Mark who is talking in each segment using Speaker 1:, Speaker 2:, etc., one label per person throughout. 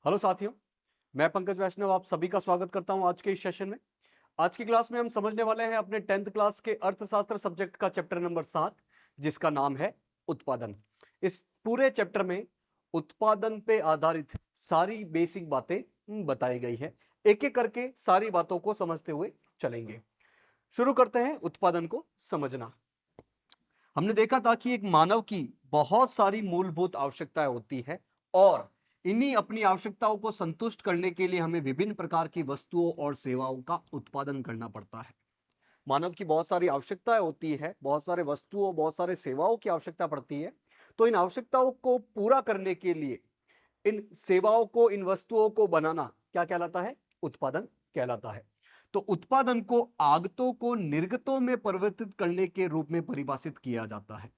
Speaker 1: Hello साथियों, मैं पंकज वैष्णव आप सभी का स्वागत करता हूं आज के इस सेशन में। आज की क्लास में हम समझने वाले हैं अपने 10th क्लास के अर्थशास्त्र सब्जेक्ट का चैप्टर नंबर 7, जिसका नाम है उत्पादन। इस पूरे चैप्टर में उत्पादन पे आधारित सारी बेसिक बातें बताई गई है। एक एक करके सारी बातों को समझते हुए चलेंगे। शुरू करते हैं उत्पादन को समझना। हमने देखा था कि एक मानव की बहुत सारी मूलभूत आवश्यकताएं होती है और इन्हीं अपनी आवश्यकताओं को संतुष्ट करने के लिए हमें विभिन्न प्रकार की वस्तुओं और सेवाओं का उत्पादन करना पड़ता है। मानव की बहुत सारी आवश्यकताएं होती है, बहुत सारे वस्तुओं, बहुत सारे सेवाओं की आवश्यकता पड़ती है। तो इन आवश्यकताओं को पूरा करने के लिए इन सेवाओं को, इन वस्तुओं को बनाना क्या कहलाता है? उत्पादन कहलाता है। तो उत्पादन को आगतों को निर्गतों में परिवर्तित करने के रूप में परिभाषित किया जाता है।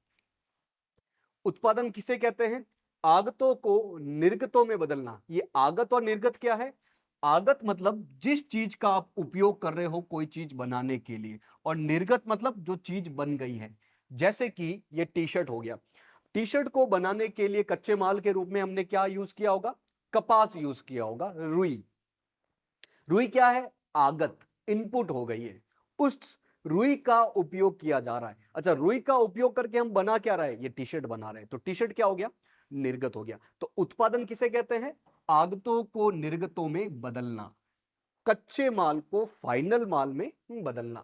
Speaker 1: उत्पादन किसे कहते हैं? आगतों को निर्गतों में बदलना। ये आगत और निर्गत क्या है? आगत मतलब जिस चीज का आप उपयोग कर रहे हो कोई चीज बनाने के लिए, और निर्गत मतलब जो चीज बन गई है। जैसे कि ये टी शर्ट हो गया। टी शर्ट को बनाने के लिए कच्चे माल के रूप में हमने क्या यूज किया होगा? कपास यूज किया होगा, रुई। रुई क्या है? आगत, इनपुट हो गई है। उस रुई का उपयोग किया जा रहा है। अच्छा, रुई का उपयोग करके हम बना क्या रहे हैं? ये टी शर्ट बना रहे हैं। तो टी शर्ट क्या हो गया? निर्गत हो गया। तो उत्पादन किसे कहते हैं? आगतों को निर्गतों में बदलना, कच्चे माल को फाइनल माल में बदलना।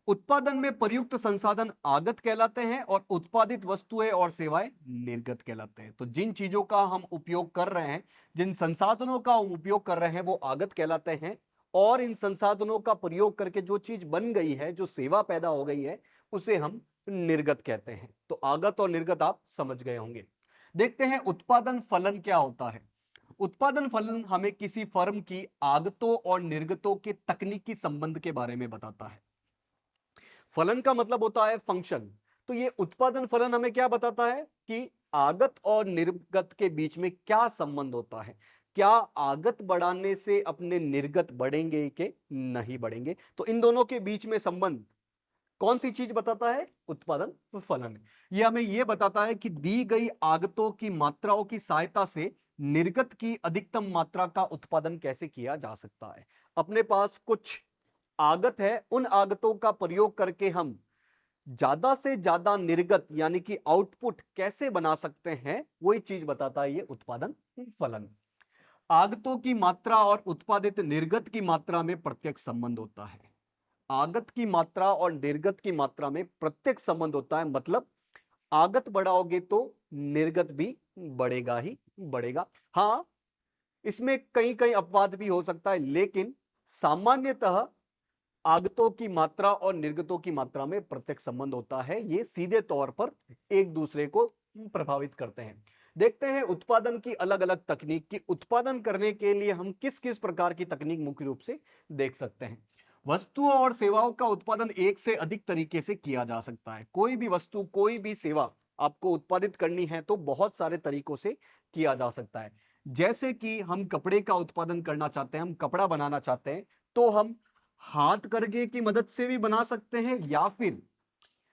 Speaker 1: उत्पादन में प्रयुक्त संसाधन आगत कहलाते हैं और उत्पादित वस्तुएं और सेवाएं निर्गत कहलाते हैं। तो जिन चीजों का हम उपयोग कर रहे हैं, जिन संसाधनों का हम उपयोग कर रहे हैं, वो आगत कहलाते हैं। और इन संसाधनों का प्रयोग करके जो चीज बन गई है, जो सेवा पैदा हो गई है, उसे हम निर्गत कहते हैं। तो आगत और निर्गत आप समझ गए होंगे। देखते हैं उत्पादन फलन क्या होता है। उत्पादन फलन हमें किसी फर्म की आगतों और निर्गतों के तकनीकी संबंध के बारे में बताता है। फलन का मतलब होता है फंक्शन। तो ये उत्पादन फलन हमें क्या बताता है कि आगत और निर्गत के बीच में क्या संबंध होता है। क्या आगत बढ़ाने से अपने निर्गत बढ़ेंगे कि नहीं बढ़ेंगे? तो इन दोनों के बीच में संबंध कौन सी चीज बताता है? उत्पादन फलन। ये हमें यह बताता है कि दी गई आगतों की मात्राओं की सहायता से निर्गत की अधिकतम मात्रा का उत्पादन कैसे किया जा सकता है। अपने पास कुछ आगत है, उन आगतों का प्रयोग करके हम ज्यादा से ज्यादा निर्गत यानी कि आउटपुट कैसे बना सकते हैं, वही चीज बताता है ये उत्पादन फलन। आगतों की मात्रा और उत्पादित निर्गत की मात्रा में प्रत्यक्ष संबंध होता है। आगत की मात्रा और निर्गत की मात्रा में प्रत्यक्ष संबंध होता है। मतलब आगत बढ़ाओगे तो निर्गत भी बढ़ेगा ही बढ़ेगा। हां, इसमें कहीं कहीं अपवाद भी हो सकता है, लेकिन सामान्यतः आगतों की मात्रा और निर्गतों की मात्रा में प्रत्यक्ष संबंध होता है। ये सीधे तौर पर एक दूसरे को प्रभावित करते हैं। देखते हैं उत्पादन की अलग अलग तकनीक की उत्पादन करने के लिए हम किस किस प्रकार की तकनीक मुख्य रूप से देख सकते हैं। वस्तुओं और सेवाओं का उत्पादन एक से अधिक तरीके से किया जा सकता है। कोई भी वस्तु, कोई भी सेवा आपको उत्पादित करनी है तो बहुत सारे तरीकों से किया जा सकता है। जैसे कि हम कपड़े का उत्पादन करना चाहते हैं, हम कपड़ा बनाना चाहते हैं, तो हम हाथ करघे की मदद से भी बना सकते हैं या फिर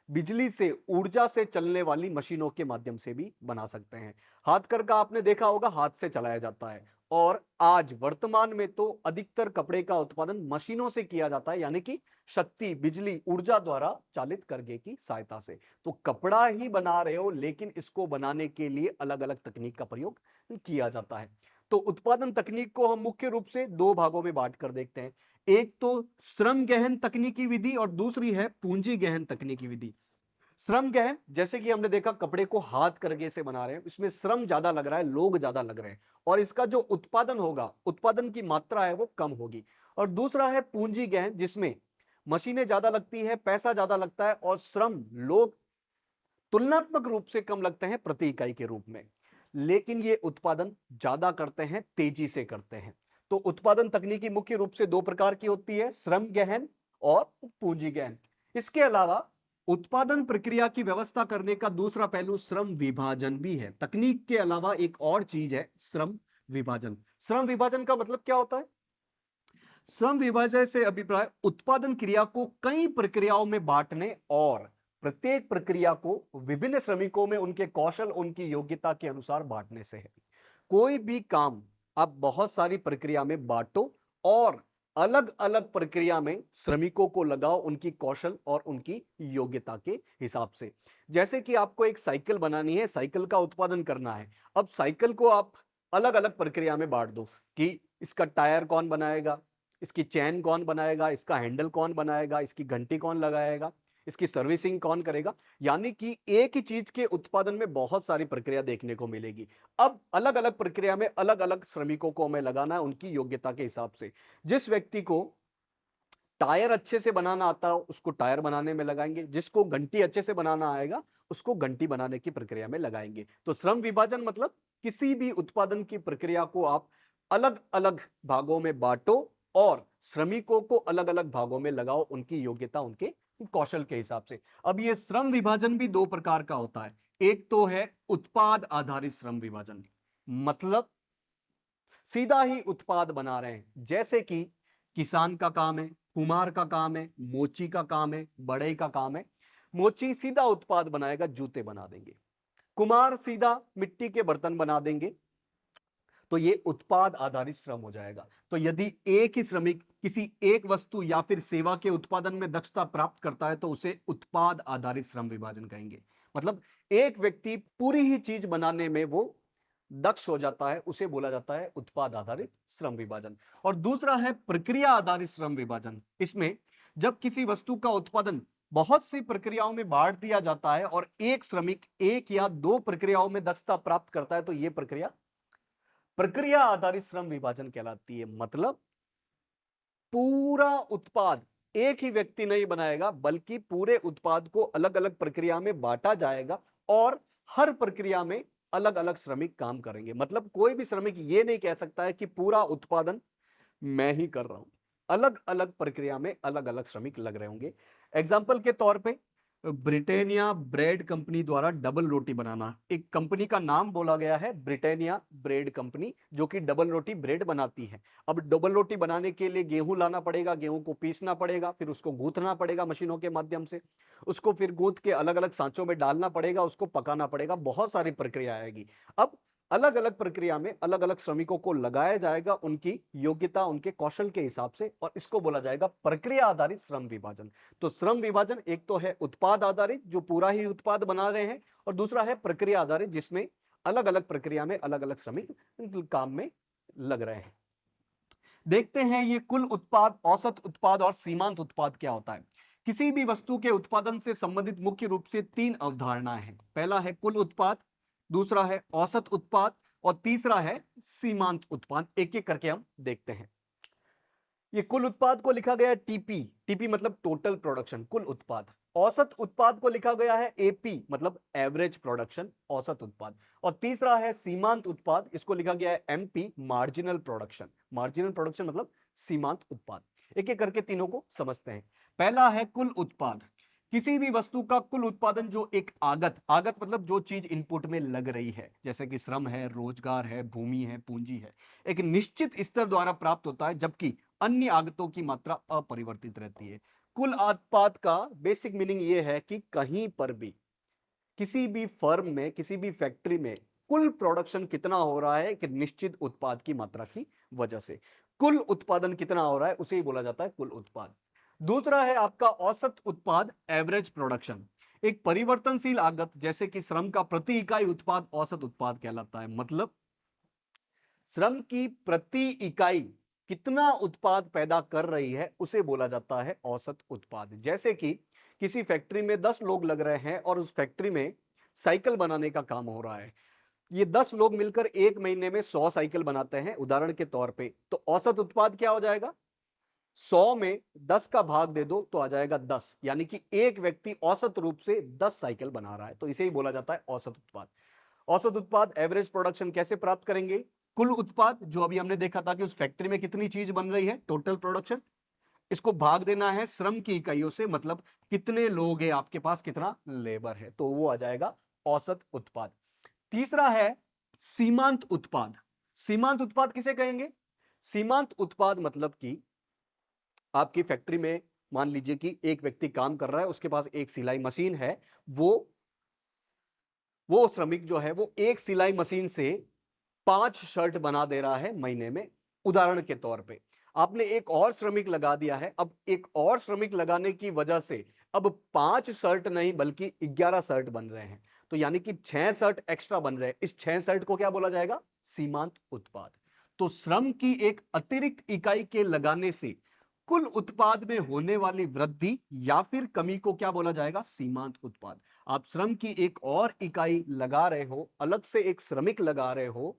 Speaker 1: बिजली से, ऊर्जा से चलने वाली मशीनों के माध्यम से भी बना सकते हैं। हाथ करघा आपने देखा होगा, हाथ से चलाया जाता है। और आज वर्तमान में तो अधिकतर कपड़े का उत्पादन मशीनों से किया जाता है, यानी कि शक्ति, बिजली, ऊर्जा द्वारा चालित करघे की सहायता से। तो कपड़ा ही बना रहे हो, लेकिन इसको बनाने के लिए अलग अलग तकनीक का प्रयोग किया जाता है। तो उत्पादन तकनीक को हम मुख्य रूप से दो भागों में बांट कर देखते हैं। एक तो श्रम गहन तकनीकी विधि और दूसरी है पूंजी गहन तकनीकी विधि। श्रम गहन, जैसे कि हमने देखा कपड़े को हाथ करके से बना रहे हैं, इसमें श्रम ज्यादा लग रहा है, लोग ज्यादा लग रहे हैं, और इसका जो उत्पादन होगा, उत्पादन की मात्रा है वो कम होगी। और दूसरा है पूंजी गहन, जिसमें मशीनें ज्यादा लगती है, पैसा ज्यादा लगता है और श्रम, लोग तुलनात्मक रूप से कम लगते हैं प्रति इकाई के रूप में, लेकिन ये उत्पादन ज्यादा करते हैं, तेजी से करते हैं। तो उत्पादन तकनीकी मुख्य रूप से दो प्रकार की होती है, श्रम गहन और पूंजी गहन। इसके अलावा उत्पादन प्रक्रिया की व्यवस्था करने का दूसरा पहलू श्रम विभाजन भी है। तकनीक के अलावा एक और चीज है श्रम विभाजन। श्रम विभाजन का मतलब क्या होता है? श्रम विभाजन से अभिप्राय उत्पादन क्रिया को कई प्रक्रियाओं में बांटने और प्रत्येक प्रक्रिया को विभिन्न श्रमिकों में उनके कौशल, उनकी योग्यता के अनुसार बांटने से है। कोई भी काम आप बहुत सारी प्रक्रिया में बांटो और अलग अलग प्रक्रिया में श्रमिकों को लगाओ उनकी कौशल और उनकी योग्यता के हिसाब से। जैसे कि आपको एक साइकिल बनानी है, साइकिल का उत्पादन करना है। अब साइकिल को आप अलग अलग प्रक्रिया में बांट दो कि इसका टायर कौन बनाएगा, इसकी चैन कौन बनाएगा, इसका हैंडल कौन बनाएगा, इसकी घंटी कौन लगाएगा, इसकी सर्विसिंग कौन करेगा। यानी कि एक ही चीज के उत्पादन में बहुत सारी प्रक्रिया देखने को मिलेगी। अब अलग अलग प्रक्रिया में अलग अलग श्रमिकों को हमें लगाना है उनकी योग्यता के हिसाब से। जिस व्यक्ति को टायर अच्छे से बनाना आता हो उसको टायर बनाने में लगाएंगे, जिसको घंटी अच्छे से बनाना आएगा उसको घंटी बनाने की प्रक्रिया में लगाएंगे। तो श्रम विभाजन मतलब किसी भी उत्पादन की प्रक्रिया को आप अलग अलग भागों में बांटो और श्रमिकों को अलग अलग भागों में लगाओ उनकी योग्यता उनके कौशल के हिसाब से। अब ये श्रम विभाजन भी दो प्रकार का होता है। एक तो है उत्पाद आधारित श्रम विभाजन, मतलब सीधा ही उत्पाद बना रहे हैं। जैसे कि किसान का काम है, कुम्हार का काम है, मोची का काम है, बढ़ई का काम है। मोची सीधा उत्पाद बनाएगा, जूते बना देंगे। कुम्हार सीधा मिट्टी के बर्तन बना देंगे। तो ये उत्पाद आधारित श्रम हो जाएगा। तो यदि एक ही श्रमिक किसी एक वस्तु या फिर सेवा के उत्पादन में दक्षता प्राप्त करता है तो उसे उत्पाद आधारित श्रम विभाजन कहेंगे। मतलब एक व्यक्ति पूरी ही चीज बनाने में वो दक्ष हो जाता है, उसे बोला जाता है उत्पाद आधारित श्रम विभाजन। और दूसरा है प्रक्रिया आधारित श्रम विभाजन। इसमें जब किसी वस्तु का उत्पादन बहुत सी प्रक्रियाओं में बांट दिया जाता है और एक श्रमिक एक या दो प्रक्रियाओं में दक्षता प्राप्त करता है तो यह प्रक्रिया प्रक्रिया आधारित श्रम विभाजन कहलाती है। मतलब पूरा उत्पाद एक ही व्यक्ति नहीं बनाएगा बल्कि पूरे उत्पाद को अलग अलग प्रक्रिया में बांटा जाएगा और हर प्रक्रिया में अलग अलग श्रमिक काम करेंगे। मतलब कोई भी श्रमिक यह नहीं कह सकता है कि पूरा उत्पादन मैं ही कर रहा हूं, अलग अलग प्रक्रिया में अलग अलग श्रमिक लग रहे होंगे। एग्जाम्पल के तौर पे ब्रिटानिया ब्रेड कंपनी द्वारा डबल रोटी बनाना, एक कंपनी का नाम बोला गया है ब्रिटानिया ब्रेड कंपनी, जो कि डबल रोटी ब्रेड बनाती है। अब डबल रोटी बनाने के लिए गेहूं लाना पड़ेगा, गेहूं को पीसना पड़ेगा, फिर उसको गूंथना पड़ेगा मशीनों के माध्यम से, उसको फिर गूंथ के अलग अलग सांचों में डालना पड़ेगा, उसको पकाना पड़ेगा, बहुत सारी प्रक्रिया आएगी। अब अलग अलग प्रक्रिया में अलग अलग श्रमिकों को लगाया जाएगा उनकी योग्यता उनके कौशल के हिसाब से, और इसको बोला जाएगा प्रक्रिया आधारित श्रम विभाजन। तो श्रम विभाजन एक तो है उत्पाद आधारित जो पूरा ही उत्पाद बना रहे हैं, और दूसरा है प्रक्रिया आधारित जिसमें अलग अलग प्रक्रिया में अलग अलग श्रमिक काम में लग रहे हैं। देखते हैं ये कुल उत्पाद, औसत उत्पाद और सीमांत उत्पाद क्या होता है। किसी भी वस्तु के उत्पादन से संबंधित मुख्य रूप से तीन अवधारणाएं हैं। पहला है कुल उत्पाद, दूसरा है औसत उत्पाद और तीसरा है सीमांत उत्पाद। एक एक करके हम देखते हैं। ये कुल उत्पाद को लिखा गया है टीपी, टीपी मतलब टोटल प्रोडक्शन, कुल उत्पाद। औसत उत्पाद को लिखा गया है एपी मतलब एवरेज प्रोडक्शन, औसत उत्पाद। और तीसरा है सीमांत उत्पाद, इसको लिखा गया है MP marginal production, marginal production मतलब सीमांत उत्पाद। एक एक करके तीनों को समझते हैं। पहला है कुल उत्पाद, किसी भी वस्तु का कुल उत्पादन जो एक आगत, आगत मतलब जो चीज इनपुट में लग रही है, जैसे कि श्रम है, रोजगार है, भूमि है, पूंजी है, एक निश्चित स्तर द्वारा प्राप्त होता है, जबकि अन्य आगतों की मात्रा अपरिवर्तित रहती है। कुल उत्पाद का बेसिक मीनिंग यह है कि कहीं पर भी किसी भी फर्म में किसी भी फैक्ट्री में कुल प्रोडक्शन कितना हो रहा है कि निश्चित उत्पाद की मात्रा की वजह से कुल उत्पादन कितना हो रहा है उसे ही बोला जाता है कुल उत्पाद। दूसरा है आपका औसत उत्पाद, एवरेज प्रोडक्शन, एक परिवर्तनशील आगत जैसे कि श्रम का प्रति इकाई उत्पाद औसत उत्पाद कहलाता है। मतलब श्रम की प्रति इकाई कितना उत्पाद पैदा कर रही है उसे बोला जाता है औसत उत्पाद। जैसे कि किसी फैक्ट्री में 10 लोग लग रहे हैं और उस फैक्ट्री में साइकिल बनाने का काम हो रहा है, ये 10 लोग मिलकर एक महीने में 100 साइकिल बनाते हैं उदाहरण के तौर पे, तो औसत उत्पाद क्या हो जाएगा, 100 में 10 का भाग दे दो तो आ जाएगा 10, यानी कि एक व्यक्ति औसत रूप से 10 साइकिल बना रहा है, तो इसे ही बोला जाता है औसत उत्पाद। औसत उत्पाद एवरेज प्रोडक्शन कैसे प्राप्त करेंगे, कुल उत्पाद जो अभी हमने देखा था कि उस फैक्ट्री में कितनी चीज बन रही है, टोटल प्रोडक्शन, इसको भाग देना है श्रम की इकाइयों से, मतलब कितने लोग हैं आपके पास, कितना लेबर है, तो वो आ जाएगा औसत उत्पाद। तीसरा है सीमांत उत्पाद। सीमांत उत्पाद किसे कहेंगे, सीमांत उत्पाद मतलब कि आपकी फैक्ट्री में मान लीजिए कि एक व्यक्ति काम कर रहा है, उसके पास एक सिलाई मशीन है, वो श्रमिक जो है वो एक सिलाई मशीन से 5 शर्ट बना दे रहा है महीने में, उदाहरण के तौर पे आपने एक और श्रमिक लगा दिया है। अब एक और श्रमिक लगाने की वजह से अब 5 शर्ट नहीं बल्कि 11 शर्ट बन रहे हैं, तो यानी कि 6 शर्ट एक्स्ट्रा बन रहे हैं। इस 6 शर्ट को क्या बोला जाएगा? सीमांत उत्पाद। तो श्रम की एक अतिरिक्त इकाई के लगाने से कुल उत्पाद में होने वाली वृद्धि या फिर कमी को क्या बोला जाएगा? सीमांत उत्पाद। आप श्रम की एक और इकाई लगा रहे हो, अलग से एक श्रमिक लगा रहे हो,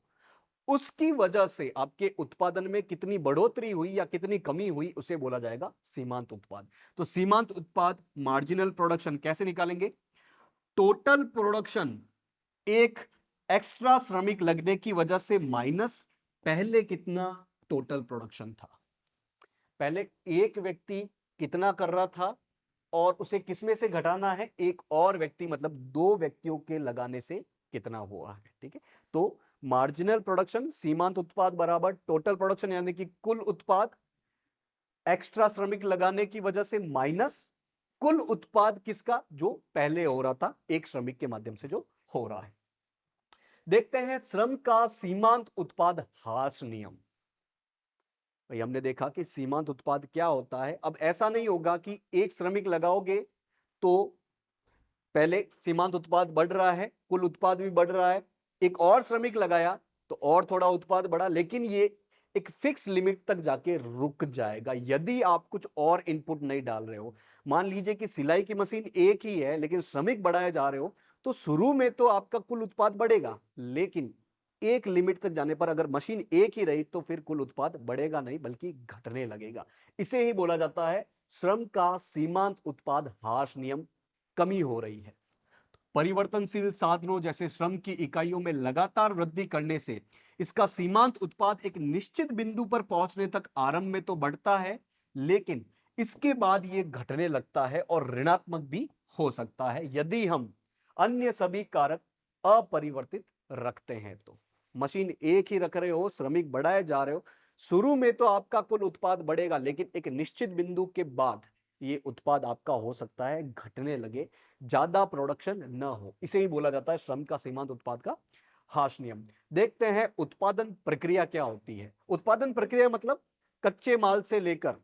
Speaker 1: उसकी वजह से आपके उत्पादन में कितनी बढ़ोतरी हुई या कितनी कमी हुई, उसे बोला जाएगा सीमांत उत्पाद। तो सीमांत उत्पाद, मार्जिनल प्रोडक्शन कैसे निकालेंगे? टोटल प्रोडक्शन एक एक्स्ट्रा श्रमिक लगने की वजह से माइनस पहले कितना टोटल प्रोडक्शन था। पहले एक व्यक्ति कितना कर रहा था और उसे किसमें से घटाना है? एक और व्यक्ति, मतलब 2 व्यक्तियों के लगाने से कितना हुआ है। ठीक है, तो मार्जिनल प्रोडक्शन सीमांत उत्पाद बराबर टोटल प्रोडक्शन, यानी कि कुल उत्पाद एक्स्ट्रा श्रमिक लगाने की वजह से माइनस कुल उत्पाद किसका? जो पहले हो रहा था एक श्रमिक के माध्यम से जो हो रहा है। देखते हैं श्रम का सीमांत उत्पाद ह्रास नियम। भाई हमने देखा कि सीमांत उत्पाद क्या होता है। अब ऐसा नहीं होगा कि एक श्रमिक लगाओगे तो पहले सीमांत उत्पाद बढ़ रहा है, कुल उत्पाद भी बढ़ रहा है, एक और श्रमिक लगाया तो और थोड़ा उत्पाद बढ़ा, लेकिन ये एक फिक्स लिमिट तक जाके रुक जाएगा यदि आप कुछ और इनपुट नहीं डाल रहे हो। मान लीजिए कि सिलाई की मशीन एक ही है लेकिन श्रमिक बढ़ाए जा रहे हो, तो शुरू में तो आपका कुल उत्पाद बढ़ेगा, लेकिन एक लिमिट तक जाने पर अगर मशीन एक ही रही तो फिर कुल उत्पाद बढ़ेगा नहीं बल्कि घटने लगेगा। इसे ही बोला जाता है श्रम का सीमांत उत्पाद ह्रास नियम। कमी हो रही है। परिवर्तनशील साधनों जैसे श्रम की इकाइयों में लगातार वृद्धि करने से इसका सीमांत उत्पाद एक निश्चित बिंदु पर पहुंचने तक आरंभ में तो बढ़ता है, लेकिन इसके बाद यह घटने लगता है और ऋणात्मक भी हो सकता है यदि हम अन्य सभी कारक अपरिवर्तित रखते हैं। तो मशीन एक ही रख रहे हो, श्रमिक बढ़ाए जा रहे हो, शुरू में तो आपका कुल उत्पाद बढ़ेगा, लेकिन एक निश्चित बिंदु के बाद ये उत्पाद आपका हो सकता है घटने लगे, ज्यादा प्रोडक्शन न हो। इसे ही बोला जाता है श्रम का सीमांत उत्पाद का ह्रास नियम। देखते हैं उत्पादन प्रक्रिया क्या होती है। उत्पादन प्रक्रिया मतलब कच्चे माल से लेकर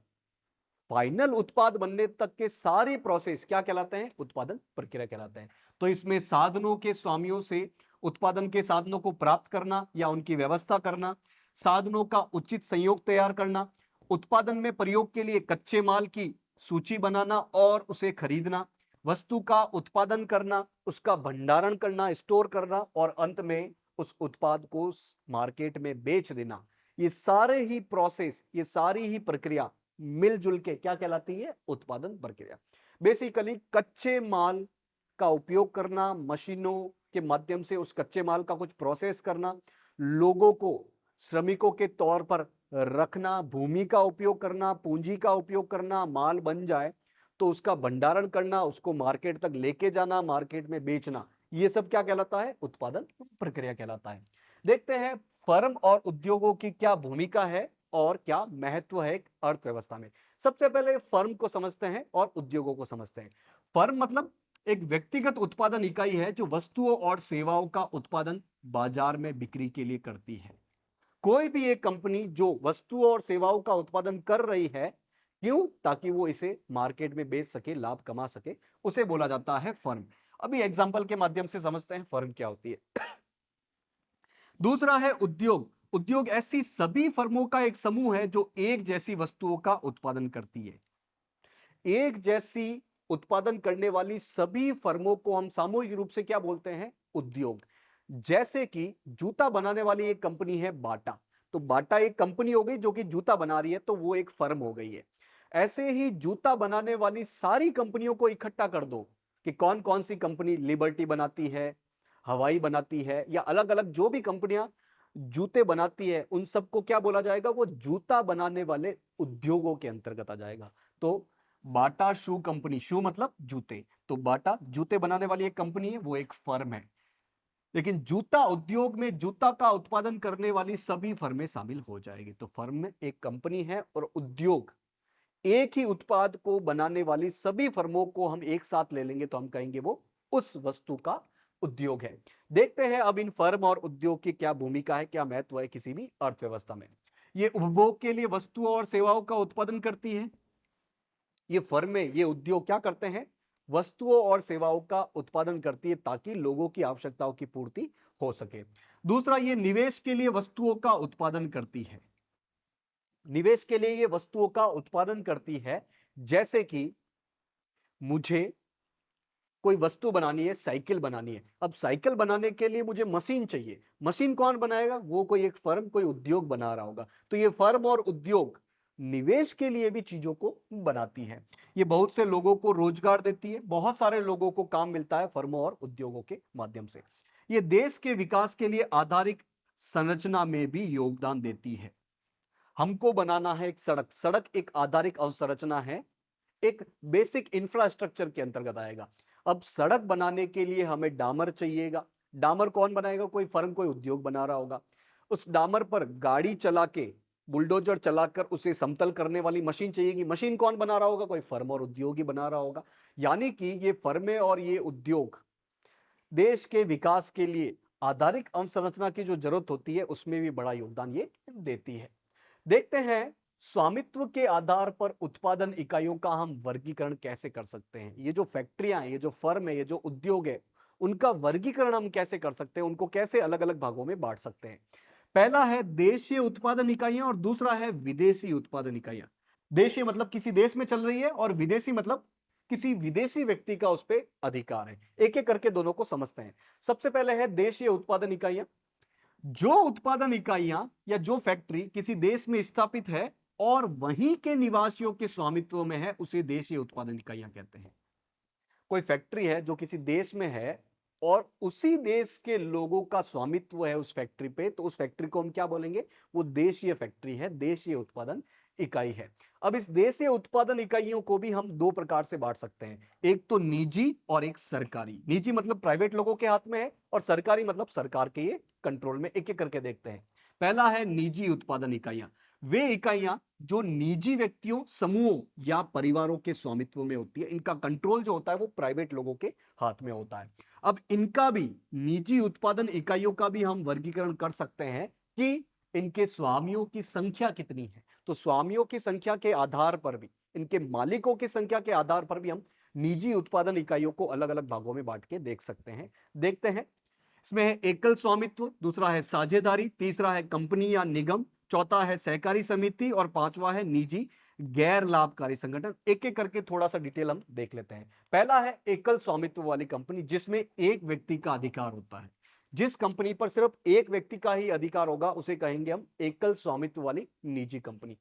Speaker 1: फाइनल उत्पाद बनने तक के सारे प्रोसेस क्या कहलाते हैं? उत्पादन प्रक्रिया कहलाते हैं। तो इसमें साधनों के स्वामियों से उत्पादन के साधनों को प्राप्त करना या उनकी व्यवस्था करना, साधनों का उचित संयोग तैयार करना, उत्पादन में प्रयोग के लिए कच्चे माल की सूची बनाना और उसे खरीदना, वस्तु का उत्पादन करना, उसका भंडारण करना, स्टोर करना और अंत में उस उत्पाद को मार्केट में बेच देना। ये सारे ही प्रोसेस, ये सारी ही प्रक्रिया मिलजुल के क्या कहलाती है? उत्पादन प्रक्रिया। बेसिकली कच्चे माल का उपयोग करना, मशीनों के माध्यम से उस कच्चे माल का कुछ प्रोसेस करना, लोगों को श्रमिकों के तौर पर रखना, भूमि का उपयोग करना, पूंजी का उपयोग करना, माल बन जाए तो उसका भंडारण करना, उसको मार्केट तक लेके जाना, मार्केट में बेचना, ये सब क्या कहलाता है? उत्पादन प्रक्रिया कहलाता है। देखते हैं फर्म और उद्योगों की क्या भूमिका है और क्या महत्व है अर्थव्यवस्था में। सबसे पहले फर्म को समझते हैं और उद्योगों को समझते हैं। फर्म मतलब एक व्यक्तिगत उत्पादन इकाई है जो वस्तुओं और सेवाओं का उत्पादन बाजार में बिक्री के लिए करती है। कोई भी एक कंपनी जो वस्तुओं और सेवाओं का उत्पादन कर रही है, क्यों? ताकि वो इसे मार्केट में बेच सके, लाभ कमा सके, उसे बोला जाता है फर्म। अभी एग्जांपल के माध्यम से समझते हैं फर्म क्या होती है। दूसरा है उद्योग। उद्योग ऐसी सभी फर्मों का एक समूह है जो एक जैसी वस्तुओं का उत्पादन करती है। एक जैसी उत्पादन करने वाली सभी फर्मों को हम सामूहिक रूप से क्या बोलते हैं? उद्योग। जैसे कि जूता बनाने वाली एक कंपनी है बाटा, तो बाटा एक कंपनी हो गई जो कि जूता बना रही है, तो वो एक फर्म हो गई है। ऐसे ही जूता बनाने वाली सारी कंपनियों को इकट्ठा कर दो कि कौन कौन सी कंपनी लिबर्टी बनाती है, हवाई बनाती है, या अलग अलग जो भी कंपनियां जूते बनाती है, उन सबको क्या बोला जाएगा? वो जूता बनाने वाले उद्योगों के अंतर्गत आ जाएगा। तो बाटा शू कंपनी, शू मतलब जूते, तो बाटा जूते बनाने वाली एक कंपनी है, वो एक फर्म है। लेकिन जूता उद्योग में जूता का उत्पादन करने वाली सभी फर्में शामिल हो जाएगी। तो फर्म में एक कंपनी है और उद्योग एक ही उत्पाद को बनाने वाली सभी फर्मों को हम एक साथ ले लेंगे तो हम कहेंगे वो उस वस्तु का उद्योग है। देखते हैं अब इन फर्म और उद्योग की क्या भूमिका है, क्या महत्व है किसी भी अर्थव्यवस्था में। ये उपभोग के लिए वस्तुओं और सेवाओं का उत्पादन करती है। ये फर्में, ये उद्योग क्या करते हैं, वस्तुओं और सेवाओं का उत्पादन करती है ताकि लोगों की आवश्यकताओं की पूर्ति हो सके। दूसरा, ये निवेश के लिए वस्तुओं का उत्पादन करती है। निवेश के लिए ये वस्तुओं का उत्पादन करती है, जैसे कि मुझे कोई वस्तु बनानी है, साइकिल बनानी है। अब साइकिल बनाने के लिए मुझे मशीन चाहिए। मशीन कौन बनाएगा? वो कोई एक फर्म, कोई उद्योग बना रहा होगा। तो ये फर्म और उद्योग निवेश के लिए भी चीजों को बनाती है। ये बहुत से लोगों को रोजगार देती है, बहुत सारे लोगों को काम मिलता है फर्मों और उद्योगों के माध्यम से। ये देश के विकास के लिए आधारिक संरचना में भी योगदान देती है। हमको बनाना है एक सड़क, सड़क एक आधारिक अवसंरचना है, एक बेसिक इंफ्रास्ट्रक्चर के अंतर्गत आएगा। अब सड़क बनाने के लिए हमें डामर चाहिएगा। डामर कौन बनाएगा? कोई फर्म, कोई उद्योग बना रहा होगा। उस डामर पर गाड़ी चला के, बुलडोजर चलाकर उसे समतल करने वाली मशीन चाहिएगी। मशीन कौन बना रहा होगा? कोई फर्म और उद्योग ही बना रहा होगा। यानी कि ये फर्में और ये उद्योग देश के विकास के लिए आधारिक अवसंरचना की जो जरूरत होती है उसमें भी बड़ा योगदान ये देती है। देखते हैं स्वामित्व के आधार पर उत्पादन इकाइयों का हम वर्गीकरण कैसे कर सकते हैं। ये जो फैक्ट्रियां हैं, ये जो फर्म है, ये जो उद्योग है, उनका वर्गीकरण हम कैसे कर सकते हैं, उनको कैसे अलग अलग भागों में बांट सकते हैं। पहला है देशीय उत्पादन इकाइयां और दूसरा है विदेशी उत्पादन इकाइयां। देशीय मतलब किसी देश में चल रही है और विदेशी मतलब किसी विदेशी व्यक्ति का उस पर अधिकार है। एक एक करके दोनों को समझते हैं। सबसे पहले है देशीय उत्पादन इकाइयां। जो उत्पादन इकाइयां या जो फैक्ट्री किसी देश में स्थापित है और वहीं के निवासियों के स्वामित्व में है, उसे देशीय उत्पादन इकाइयां कहते हैं। कोई फैक्ट्री है जो किसी देश में है और उसी देश के लोगों का स्वामित्व है उस फैक्ट्री पे, तो उस फैक्ट्री को हम क्या बोलेंगे? वो देशीय फैक्ट्री है, देशीय उत्पादन इकाई है। अब इस देशीय उत्पादन इकाइयों को भी हम दो प्रकार से बांट सकते हैं, एक तो निजी और एक सरकारी। निजी मतलब प्राइवेट लोगों के हाथ में है और सरकारी मतलब सरकार के ये कंट्रोल में। एक एक करके देखते हैं। पहला है निजी उत्पादन इकाइयां। वे इकाइयां जो निजी व्यक्तियों, समूहों या परिवारों के स्वामित्व में होती है। इनका कंट्रोल जो होता है वो प्राइवेट लोगों के हाथ में होता है। अब इनका भी, निजी उत्पादन इकाइयों का भी हम वर्गीकरण कर सकते हैं कि इनके स्वामियों की संख्या कितनी है। तो स्वामियों की संख्या के आधार पर भी, इनके मालिकों की संख्या के आधार पर भी हम निजी उत्पादन इकाइयों को अलग अलग भागों में बांट के देख सकते हैं। देखते हैं। इसमें है एकल स्वामित्व, दूसरा है साझेदारी, तीसरा है कंपनी या निगम, चौथा है सहकारी समिति और पांचवा है निजी गैर लाभकारी संगठन। एक एक करके थोड़ा सा डिटेल हम देख लेते हैं। पहला है एकल स्वामित्व वाली कंपनी, जिसमें एक व्यक्ति का अधिकार होता है। जिस कंपनी पर सिर्फ एक व्यक्ति का ही अधिकार होगा उसे कहेंगे हम एकल स्वामित्व वाली निजी कंपनी।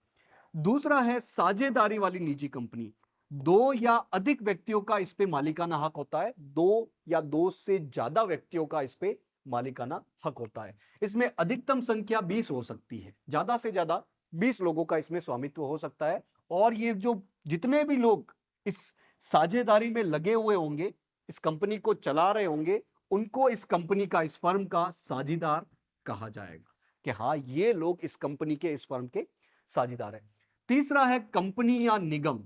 Speaker 1: दूसरा है साझेदारी वाली निजी कंपनी। दो या अधिक व्यक्तियों का इस पे मालिकाना हक होता है। दो या दो से ज्यादा व्यक्तियों का इस पे मालिकाना हक होता है। इसमें अधिकतम संख्या 20 हो सकती है, ज्यादा से ज्यादा 20 लोगों का इसमें स्वामित्व हो सकता है। और ये जो जितने भी लोग इस साझेदारी में लगे हुए होंगे, इस कंपनी को चला रहे होंगे, उनको इस कंपनी का, इस फर्म का साझेदार कहा जाएगा कि हाँ, ये लोग इस कंपनी के, इस फर्म के साझेदार है। तीसरा है कंपनी या निगम।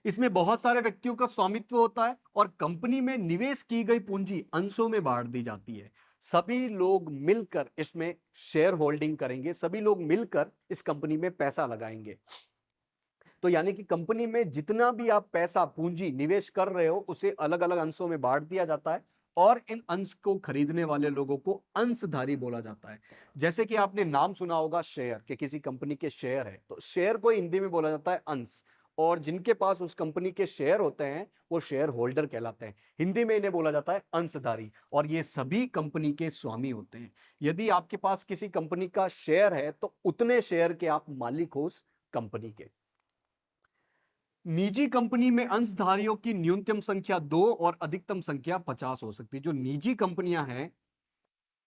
Speaker 1: इसमें बहुत सारे व्यक्तियों का स्वामित्व होता है और कंपनी में निवेश की गई पूंजी अंशों में बांट दी जाती है। सभी लोग मिलकर इसमें शेयर होल्डिंग करेंगे, सभी लोग मिलकर इस कंपनी में पैसा लगाएंगे। तो यानी कि कंपनी में जितना भी आप पैसा, पूंजी निवेश कर रहे हो, उसे अलग अलग अंशों में बांट दिया जाता है और इन अंश को खरीदने वाले लोगों को अंशधारी बोला जाता है। जैसे कि आपने नाम सुना होगा शेयर, कि किसी कंपनी के शेयर है, तो शेयर को हिंदी में बोला जाता है अंश। और जिनके पास उस कंपनी के शेयर होते हैं वो शेयर होल्डर कहलाते हैं। हिंदी में इन्हें बोला जाता है अंशधारी। और ये सभी कंपनी के स्वामी होते हैं। यदि आपके पास किसी कंपनी का शेयर है तो उतने शेयर के आप मालिक हो उस कंपनी के। निजी कंपनी में अंशधारियों की न्यूनतम संख्या 2 और अधिकतम संख्या 50 हो सकती है। जो निजी कंपनियां हैं,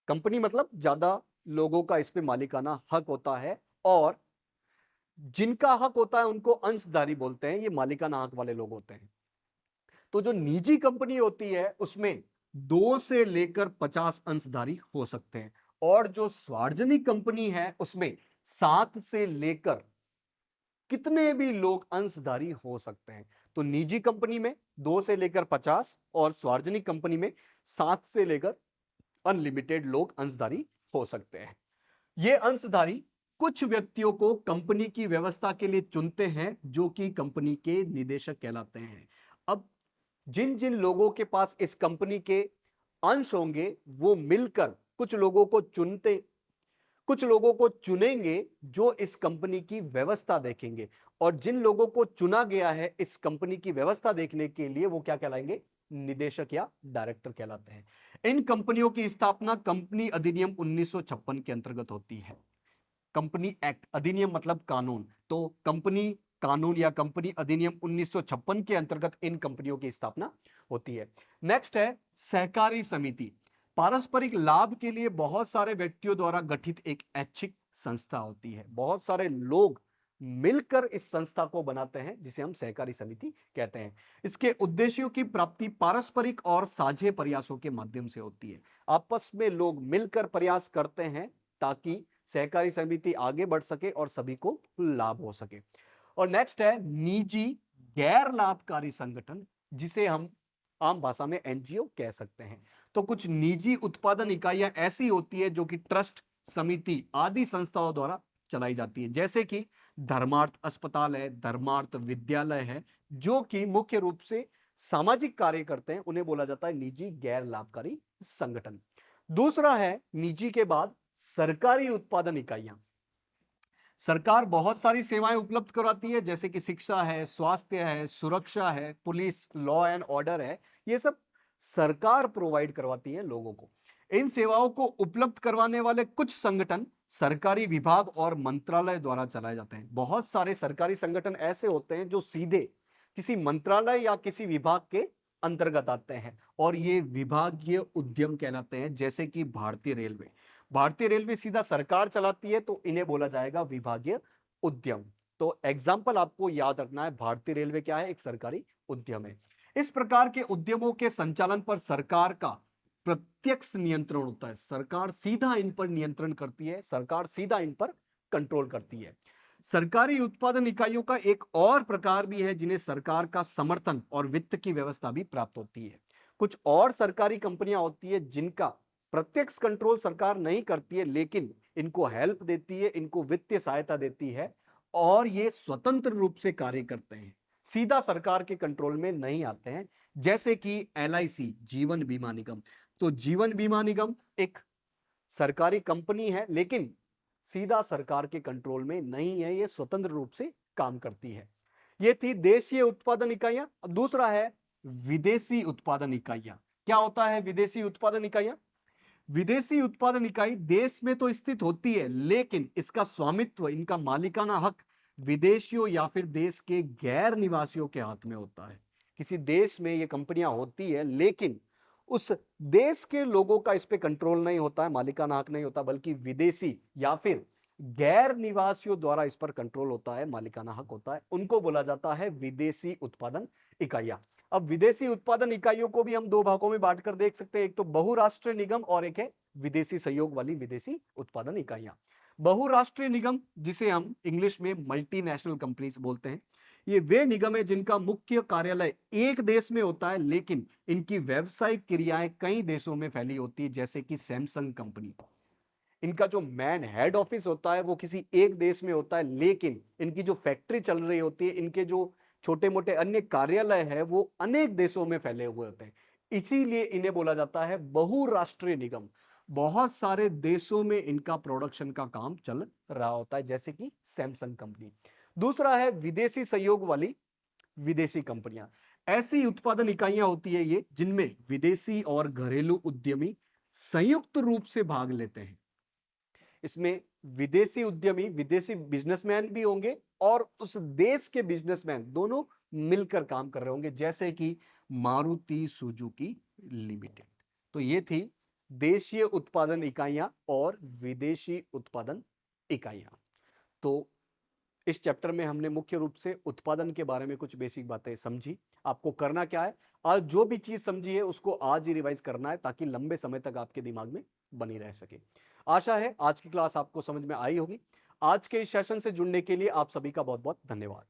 Speaker 1: कंपनी मतलब ज्यादा लोगों का इस पे मालिकाना हक होता है और जिनका हक होता है उनको अंशधारी बोलते हैं। ये मालिकाना हक वाले लोग होते हैं। तो जो निजी कंपनी होती है उसमें 2 से लेकर 50 अंशधारी हो सकते हैं और जो सार्वजनिक कंपनी है उसमें 7 से लेकर कितने भी लोग अंशधारी हो सकते हैं। तो निजी कंपनी में 2 से लेकर 50 और सार्वजनिक कंपनी में 7 से लेकर अनलिमिटेड लोग अंशधारी हो सकते हैं। ये अंशधारी कुछ व्यक्तियों को कंपनी की व्यवस्था के लिए चुनते हैं जो कि कंपनी के निदेशक कहलाते हैं। अब जिन जिन लोगों के पास इस कंपनी के अंश होंगे वो मिलकर कुछ लोगों को चुनेंगे जो इस कंपनी की व्यवस्था देखेंगे, और जिन लोगों को चुना गया है इस कंपनी की व्यवस्था देखने के लिए वो क्या कहलाएंगे? निदेशक या डायरेक्टर कहलाते हैं। इन कंपनियों की स्थापना कंपनी अधिनियम 1956 के अंतर्गत होती है। कंपनी एक्ट, अधिनियम मतलब कानून, तो कंपनी कानून या कंपनी अधिनियम 1956 के अंतर्गत इन कंपनियों की स्थापना होती है। नेक्स्ट है सहकारी समिति। पारस्परिक लाभ के लिए बहुत सारे व्यक्तियों द्वारा गठित एक ऐच्छिक संस्था होती है। बहुत सारे लोग मिलकर इस संस्था को बनाते हैं जिसे हम सहकारी समिति कहते हैं। इसके उद्देश्यों की प्राप्ति पारस्परिक और साझे प्रयासों के माध्यम से होती है। आपस में लोग मिलकर प्रयास करते हैं ताकि सहकारी समिति आगे बढ़ सके और सभी को लाभ हो सके। और नेक्स्ट है निजी गैर लाभकारी संगठन, जिसे हम आम भाषा में एनजीओ कह सकते हैं। तो कुछ निजी उत्पादन इकाइयां ऐसी होती है जो कि ट्रस्ट, समिति आदि संस्थाओं द्वारा चलाई जाती है, जैसे कि धर्मार्थ अस्पताल है, धर्मार्थ विद्यालय है, जो कि मुख्य रूप से सामाजिक कार्य करते हैं, उन्हें बोला जाता है निजी गैर लाभकारी संगठन। दूसरा है निजी के बाद सरकारी उत्पादन इकाइयां। सरकार बहुत सारी सेवाएं उपलब्ध कराती है, जैसे कि शिक्षा है, स्वास्थ्य है, सुरक्षा है, पुलिस, लॉ एंड ऑर्डर है, ये सब सरकार प्रोवाइड करवाती है लोगों को। इन सेवाओं को उपलब्ध करवाने वाले कुछ संगठन सरकारी विभाग और मंत्रालय द्वारा चलाए जाते हैं। बहुत सारे सरकारी संगठन ऐसे होते हैं जो सीधे किसी मंत्रालय या किसी विभाग के अंतर्गत आते हैं और ये विभागीय उद्यम कहलाते हैं, जैसे कि भारतीय रेलवे। भारतीय रेलवे सीधा सरकार चलाती है तो इन्हें बोला जाएगा विभागीय उद्यम। तो एग्जाम्पल आपको याद रखना है, भारतीय रेलवे क्या है? एक सरकारी उद्यम है। इस प्रकार के उद्यमों के संचालन पर सरकार का प्रत्यक्ष नियंत्रण होता है। सरकार सीधा इन पर नियंत्रण करती है, सरकार सीधा इन पर कंट्रोल करती है। सरकारी उत्पादन इकाइयों का एक और प्रकार भी है जिन्हें सरकार का समर्थन और वित्त की व्यवस्था भी प्राप्त होती है। कुछ और सरकारी कंपनियां होती है जिनका प्रत्यक्ष कंट्रोल सरकार नहीं करती है, लेकिन इनको हेल्प देती है, इनको वित्तीय सहायता देती है और ये स्वतंत्र रूप से कार्य करते हैं, सीधा सरकार के कंट्रोल में नहीं आते हैं, जैसे कि एलआईसी, जीवन बीमा निगम। तो जीवन बीमा निगम एक सरकारी कंपनी है लेकिन सीधा सरकार के कंट्रोल में नहीं है, ये स्वतंत्र रूप से काम करती है। ये थी देशीय उत्पादन इकाइयां। अब दूसरा है विदेशी उत्पादन इकाइयां। क्या होता है विदेशी उत्पादन इकाइयां? विदेशी उत्पादन इकाई देश में तो स्थित होती है, लेकिन इसका स्वामित्व, इनका मालिकाना हक विदेशियों या फिर देश के गैर निवासियों के हाथ में होता है। किसी देश में ये कंपनियां होती है लेकिन उस देश के लोगों का इस पे कंट्रोल नहीं होता है, मालिकाना हक नहीं होता, बल्कि विदेशी या फिर गैर निवासियों द्वारा इस पर कंट्रोल होता है, मालिकाना हक होता है। उनको बोला जाता है विदेशी उत्पादन इकाइयां। अब विदेशी उत्पादन इकाइयों को भी हम दो भागों में बांटकर देख सकते हैं, एक तो बहुराष्ट्रीय निगम और एक है विदेशी सहयोग वाली विदेशी उत्पादन इकाइयां। बहुराष्ट्रीय निगम, जिसे हम इंग्लिश में मल्टीनेशनल कंपनीज बोलते हैं, ये वे निगम है जिनका मुख्य कार्यालय एक देश में होता है लेकिन इनकी व्यावसायिक क्रियाएं कई देशों में फैली होती है, जैसे कि सैमसंग कंपनी। इनका जो मैन हेड ऑफिस होता है वो किसी एक देश में होता है, लेकिन इनकी जो फैक्ट्री चल रही होती है, इनके जो छोटे मोटे अन्य कार्यालय है वो अनेक देशों में फैले हुए होते हैं, इसीलिए इन्हें बोला जाता है बहुराष्ट्रीय निगम। बहुत सारे देशों में इनका प्रोडक्शन का काम चल रहा होता है, जैसे कि सैमसंग कंपनी। दूसरा है विदेशी सहयोग वाली विदेशी कंपनियां। ऐसी उत्पादन इकाइयां होती है ये जिनमें विदेशी और घरेलू उद्यमी संयुक्त रूप से भाग लेते हैं। इसमें विदेशी उद्यमी, विदेशी बिजनेसमैन भी होंगे और उस देश के बिजनेसमैन दोनों मिलकर काम कर रहे होंगे, जैसे कि मारुति सुजुकी लिमिटेड। तो ये थी देशीय उत्पादन इकाइयां और विदेशी उत्पादन इकाइयां। तो इस चैप्टर में हमने मुख्य रूप से उत्पादन के बारे में कुछ बेसिक बातें समझी। आपको करना क्या है, आज जो भी चीज समझी है उसको आज ही रिवाइज करना है ताकि लंबे समय तक आपके दिमाग में बनी रह सके। आशा है आज की क्लास आपको समझ में आई होगी। आज के इस सेशन से जुड़ने के लिए आप सभी का बहुत बहुत धन्यवाद।